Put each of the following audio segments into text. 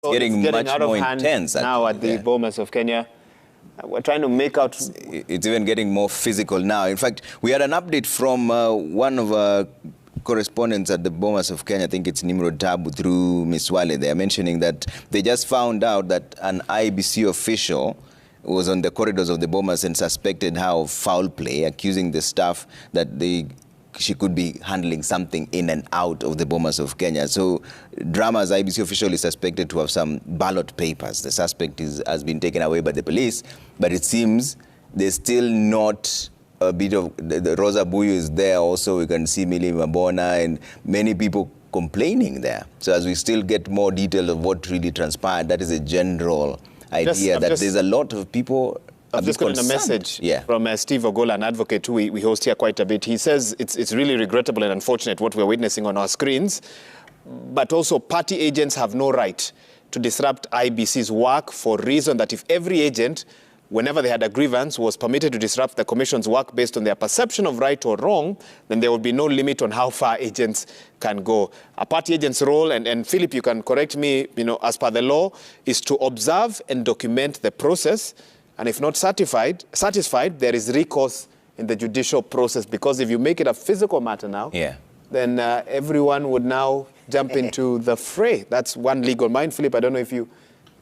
So getting much out of more hand intense now at the Bomas of Kenya. We're trying to make out. It's even getting more physical now. In fact, we had an update from one of our correspondents at the Bomas of Kenya. I think it's Nimrod Tabu through Ms. Wale. They are mentioning that they just found out that an Iebc official was on the corridors of the Bomas and suspected her of foul play, accusing the staff that she could be handling something in and out of the Bomas of Kenya. So Drama's Iebc official is suspected to have some ballot papers. The suspect has been taken away by the police, but it seems there's still not a bit of... The Rosa Buyu is there also. We can see Millie Mabona and many people complaining there. So as we still get more detail of what really transpired, that is a general idea that there's a lot of people... I've just gotten a message from Steve Ogola, an advocate who we host here quite a bit. He says it's really regrettable and unfortunate what we're witnessing on our screens, but also party agents have no right to disrupt IBC's work for reason that if every agent, whenever they had a grievance, was permitted to disrupt the commission's work based on their perception of right or wrong, then there would be no limit on how far agents can go. A party agent's role, and Philip, you can correct me, as per the law, is to observe and document the process. And if not satisfied, there is recourse in the judicial process. Because if you make it a physical matter now, then everyone would now jump into the fray. That's one legal mind. Philip, I don't know if you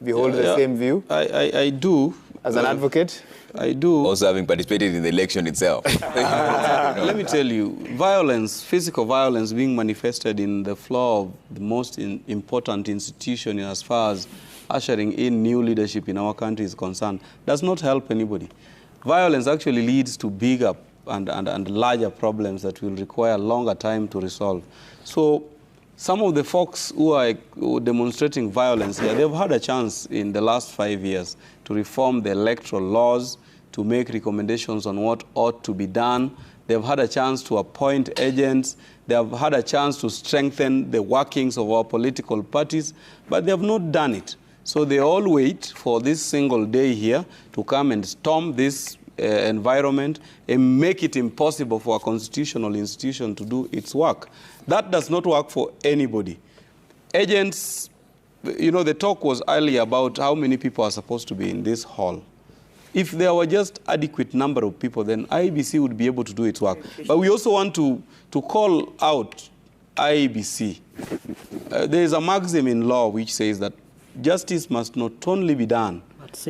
hold the same view. I do. As an advocate? I do. Also having participated in the election itself. Let me tell you, violence, physical violence being manifested in the floor of the most important institution as far as ushering in new leadership in our country is concerned, does not help anybody. Violence actually leads to bigger and larger problems that will require longer time to resolve. So some of the folks who are demonstrating violence here, they've had a chance in the last 5 years to reform the electoral laws, to make recommendations on what ought to be done. They've had a chance to appoint agents. They have had a chance to strengthen the workings of our political parties, but they have not done it. So they all wait for this single day here to come and storm this environment and make it impossible for a constitutional institution to do its work. That does not work for anybody. Agents, the talk was earlier about how many people are supposed to be in this hall. If there were just adequate number of people, then IEBC would be able to do its work. But we also want to call out IEBC. There is a maxim in law which says that justice must not only be done,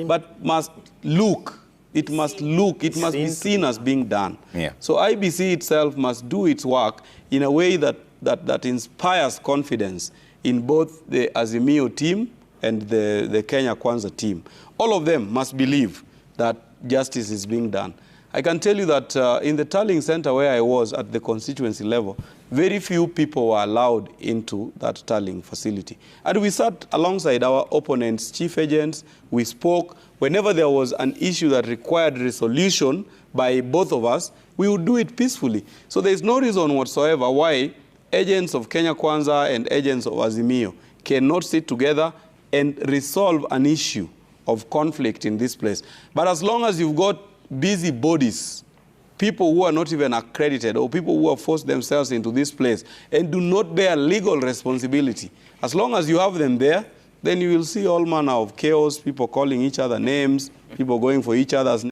but must look. It must look. It must be seen as being done. So IEBC itself must do its work in a way that inspires confidence in both the Azimio team and the Kenya Kwanza team. All of them must believe that justice is being done. I can tell you that in the tallying center where I was at the constituency level, very few people were allowed into that tallying facility. And we sat alongside our opponents' chief agents. We spoke. Whenever there was an issue that required resolution by both of us, we would do it peacefully. So there is no reason whatsoever why agents of Kenya Kwanza and agents of Azimio cannot sit together and resolve an issue of conflict in this place. But as long as you've got busy bodies, people who are not even accredited or people who have forced themselves into this place and do not bear legal responsibility, as long as you have them there, then you will see all manner of chaos, people calling each other names, people going for each other's names.